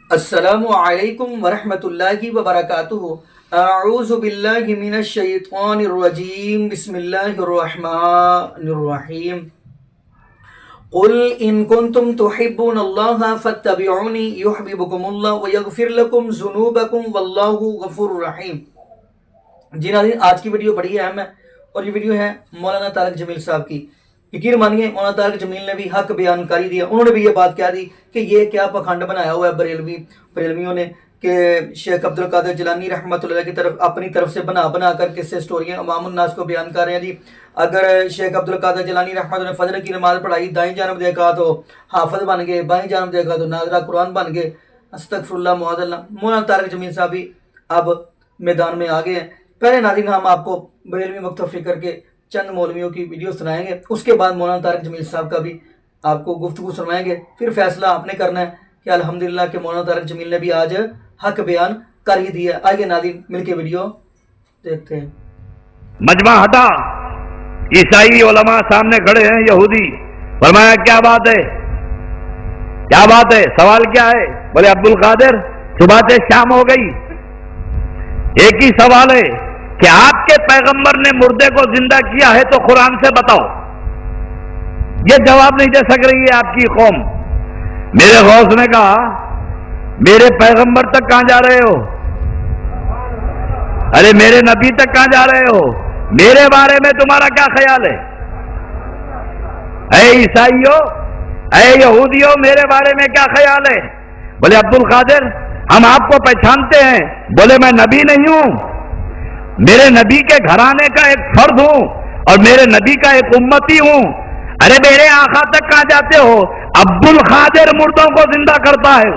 السلام علیکم ورحمۃ اللہ وبرکاتہ۔ اعوذ باللہ من الشیطان الرجیم، بسم اللہ الرحمن الرحیم۔ قل ان کنتم تحبون اللہ فاتبعونی یحببکم اللہ ویغفر لکم ذنوبکم واللہ غفور رحیم۔ جی ناظرین، آج کی ویڈیو بڑی اہم ہے اور یہ ویڈیو ہے مولانا طارق جمیل صاحب کی۔ یقین مانیے مولانا طارق جمیل نے بھی حق بیان کاری دیا، انہوں نے بھی یہ بات کہہ دی کہ یہ کیا پکھنڈ بنایا ہوا ہے بریلویوں نے کہ شیخ عبدالقادر جیلانی رحمۃ اللہ کی طرف اپنی طرف سے بنا کر قصے سٹوریاں عوام الناس کو بیان کر رہے ہیں۔ جی اگر شیخ عبدالقادر جیلانی رحمۃ اللہ نے فجر کی نماز پڑھائی، دائیں جانب دیکھا تو حافظ بن گئے، بائیں جانب دیکھا تو ناظرہ قرآن بن گئے، استغفر اللہ معاذ اللہ۔ مولانا طارق جمیل صاحب بھی اب میدان میں آ گئے ہیں۔ پہلے ناظرین ہم آپ کو بریلوی مکتب فکر کے چند مولویوں کی ویڈیو سنائیں گے، اس کے بعد مولانا طارق جمیل صاحب کا بھی آپ کو گفتگو سنائیں گے، پھر فیصلہ آپ نے کرنا ہے کہ الحمدللہ کہ مولانا طارق جمیل نے بھی آج حق بیان کر ہی دیا۔ آئیے ناظرین مل کے ویڈیو دیکھتے ہیں۔ مجمع ہٹا، عیسائی علماء سامنے کھڑے ہیں، یہودی، فرمایا کیا بات ہے، کیا بات ہے، سوال کیا ہے؟ بولے عبدالقادر صبح سے شام ہو گئی، ایک ہی سوال ہے کہ آپ کے پیغمبر نے مردے کو زندہ کیا ہے تو قرآن سے بتاؤ۔ یہ جواب نہیں دے سک رہی ہے آپ کی قوم۔ میرے غوث نے کہا میرے پیغمبر تک کہاں جا رہے ہو؟ ارے میرے نبی تک کہاں جا رہے ہو؟ میرے بارے میں تمہارا کیا خیال ہے؟ اے عیسائیوں، اے یہودیوں، میرے بارے میں کیا خیال ہے؟ بولے عبدالقادر ہم آپ کو پہچانتے ہیں۔ بولے میں نبی نہیں ہوں، میرے نبی کے گھرانے کا ایک فرد ہوں اور میرے نبی کا ایک امتی ہوں۔ ارے میرے آقا تک کہاں جاتے ہو؟ عبدالقادر مردوں کو زندہ کرتا ہے،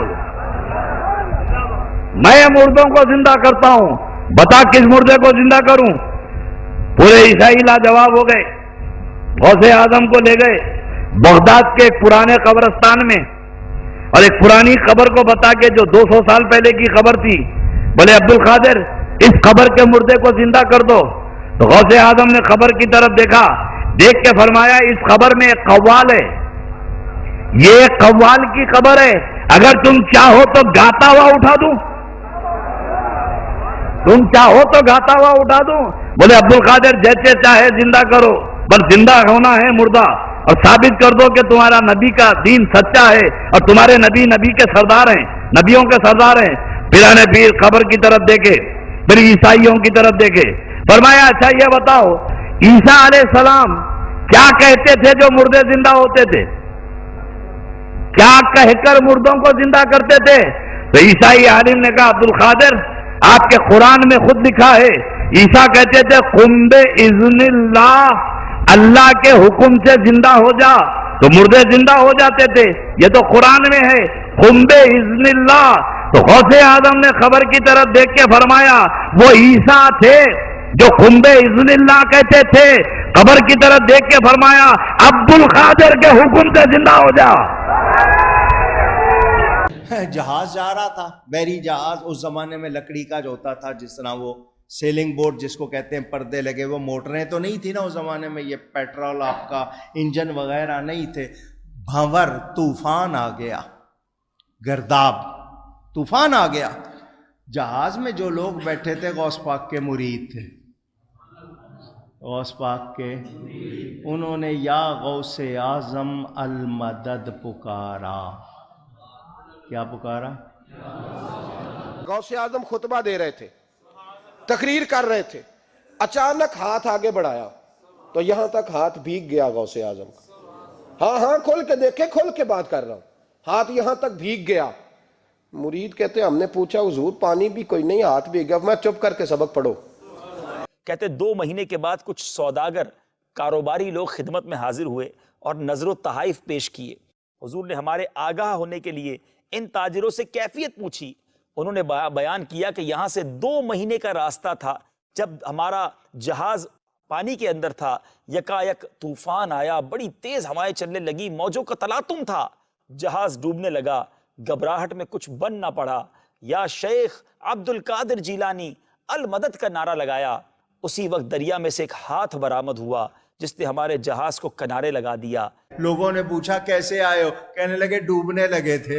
میں مردوں کو زندہ کرتا ہوں، بتا کس مردے کو زندہ کروں؟ پورے عیسائی لاجواب ہو گئے، غوث اعظم کو لے گئے بغداد کے ایک پرانے قبرستان میں اور ایک پرانی قبر کو بتا کے جو 200 سال پہلے کی قبر تھی، بولے عبدالقادر اس قبر کے مردے کو زندہ کر دو۔ تو غوث اعظم نے قبر کی طرف دیکھا، دیکھ کے فرمایا اس قبر میں ایک قوال ہے، یہ ایک قوال کی قبر ہے، اگر تم چاہو تو گاتا ہوا اٹھا دوں، تم چاہو تو گاتا ہوا اٹھا دوں۔ بولے عبدالقادر جیسے چاہے زندہ کرو، بس زندہ ہونا ہے مردہ، اور ثابت کر دو کہ تمہارا نبی کا دین سچا ہے اور تمہارے نبی نبی کے سردار ہیں، نبیوں کے سردار ہیں۔ پیرانے پیر قبر کی طرف دیکھے، پھر عیسائیوں کی طرف دیکھے، فرمایا اچھا یہ بتاؤ عیسیٰ علیہ السلام کیا کہتے تھے جو مردے زندہ ہوتے تھے؟ کیا کہہ کر مردوں کو زندہ کرتے تھے؟ تو عیسائی عالم نے کہا عبدالقادر آپ کے قرآن میں خود لکھا ہے، عیسیٰ کہتے تھے قم بإذن اللہ، اللہ کے حکم سے زندہ ہو جا، تو مردے زندہ ہو جاتے تھے۔ یہ تو قرآن میں ہے قم بإذن اللہ۔ تو غوث اعظم نے خبر کی طرف دیکھ کے فرمایا وہ عیسیٰ تھے جو قم بإذن اللہ کہتے تھے، قبر کی طرف دیکھ کے فرمایا عبدالقادر کے حکم سے زندہ ہو جا۔ جہاز جا رہا تھا، بحری جہاز، اس زمانے میں لکڑی کا جو ہوتا تھا، جس طرح وہ سیلنگ بورڈ جس کو کہتے ہیں، پردے لگے، وہ موٹریں تو نہیں تھی نا اس زمانے میں، یہ پیٹرول آپ کا انجن وغیرہ نہیں تھے۔ بھنور طوفان آ گیا، گرداب طوفان آ گیا، جہاز میں جو لوگ بیٹھے تھے غوث پاک کے مرید تھے، غوث پاک کے، انہوں نے یا غوث اعظم المدد پکارا۔ کیا پکارا؟ غوث اعظم خطبہ دے رہے تھے، تقریر کر رہے تھے، اچانک ہاتھ آگے بڑھایا تو یہاں تک ہاتھ بھیگ گیا غوث اعظم کا۔ ہاں کھول کے دیکھے، کھول کے بات کر رہا ہوں، ہاتھ یہاں تک بھیگ گیا۔ مرید کہتے ہم نے پوچھا حضور پانی بھی کوئی نہیں، ہاتھ بھیگ گیا۔ میں چپ کر کے سبق پڑھو۔ کہتے 2 مہینے کے بعد کچھ سوداگر کاروباری لوگ خدمت میں حاضر ہوئے اور نظر و تحائف پیش کیے۔ حضور نے ہمارے آگاہ ہونے کے لیے ان تاجروں سے کیفیت پوچھی۔ انہوں نے بیان کیا کہ یہاں سے 2 مہینے کا راستہ تھا، جب ہمارا جہاز پانی کے اندر تھا، یکایک طوفان آیا، بڑی تیز ہوائیں چلنے لگی، موجوں کا تلاطم تھا، جہاز ڈوبنے لگا۔ گھبراہٹ میں کچھ بن نہ پڑا، یا شیخ عبدالقادر جیلانی المدد کا نعرہ لگایا۔ اسی وقت دریا میں سے ایک ہاتھ برآمد ہوا جس نے ہمارے جہاز کو کنارے لگا دیا۔ لوگوں نے پوچھا کیسے آئے ہو؟ کہنے لگے ڈوبنے لگے تھے۔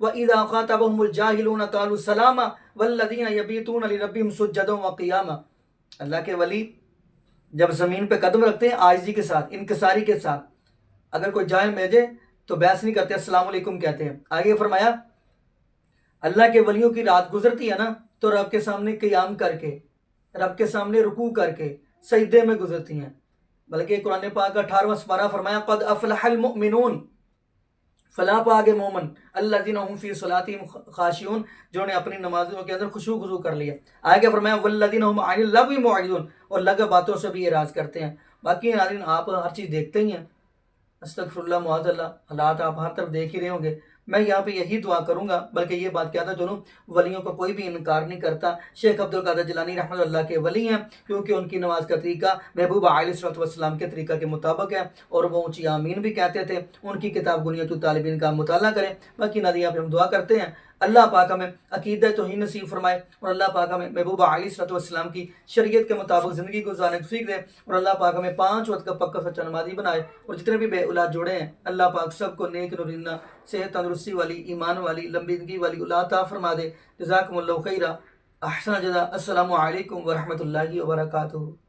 وَإِذَا خَاطَبَهُمُ الْجَاهِلُونَ قَالُوا سَلَامًا وَالَّذِينَ يَبِيتُونَ لِرَبِّهِمْ سُجَّدًا وَقِيَامًا. اللہ کے ولی جب زمین پہ قدم رکھتے ہیں عاجزی کے ساتھ، انکساری کے ساتھ، اگر کوئی جائے بھیجے تو بحث نہیں کرتے، السلام علیکم کہتے ہیں. آگے فرمایا اللہ کے ولیوں کی رات گزرتی ہے نا تو رب کے سامنے قیام کر کے، رب کے سامنے رکوع کر کے، سجدے میں گزرتی ہیں. بلکہ قرآن پاک کا 18واں سپارہ فرمایا قد افلح المؤمنون، فلاح پا گئے مومن، الذین هم فی صلاتہم خاشعون، جنہوں نے اپنی نمازوں کے اندر خشوع خضوع کر لیا. آگے فرمایا والذین هم عن اللغو معرضون، اور لغو باتوں سے بھی اعراض کرتے ہیں. باقی ناظرین آپ ہر چیز دیکھتے ہی ہیں، استغفر اللہ معاذ اللہ، حالات آپ ہر طرف دیکھ ہی رہے ہوں گے. میں یہاں پہ یہی دعا کروں گا، بلکہ یہ بات کہتا چلوں ولیوں کو کوئی بھی انکار نہیں کرتا. شیخ عبدالقادر جیلانی رحمۃ اللہ کے ولی ہیں، کیونکہ ان کی نماز کا طریقہ محبوب علیہ الصلوۃ والسلام کے طریقہ کے مطابق ہے، اور وہ اونچی آمین بھی کہتے تھے. ان کی کتاب گنیت الطالبین کا مطالعہ کریں. باقی نادی یہاں پہ ہم دعا کرتے ہیں اللہ پاک ہمیں عقیدہ توحید نصیب فرمائے، اور اللہ پاک ہمیں محبوب علیہ الصلوۃ والسلام کی شریعت کے مطابق زندگی گزارنے کی توفیق دے، اور اللہ پاک ہمیں 5 وقت کا پکا سچا نمازی بنائے. اور جتنے بھی بے اولاد جوڑے ہیں اللہ پاک سب کو نیک نورینہ صحت تندرستی والی، ایمان والی، لمبی زندگی والی اولاد عطا فرما دے. جزاکم اللہ خیرہ، احسن جزا. السلام علیکم ورحمۃ اللہ وبرکاتہ.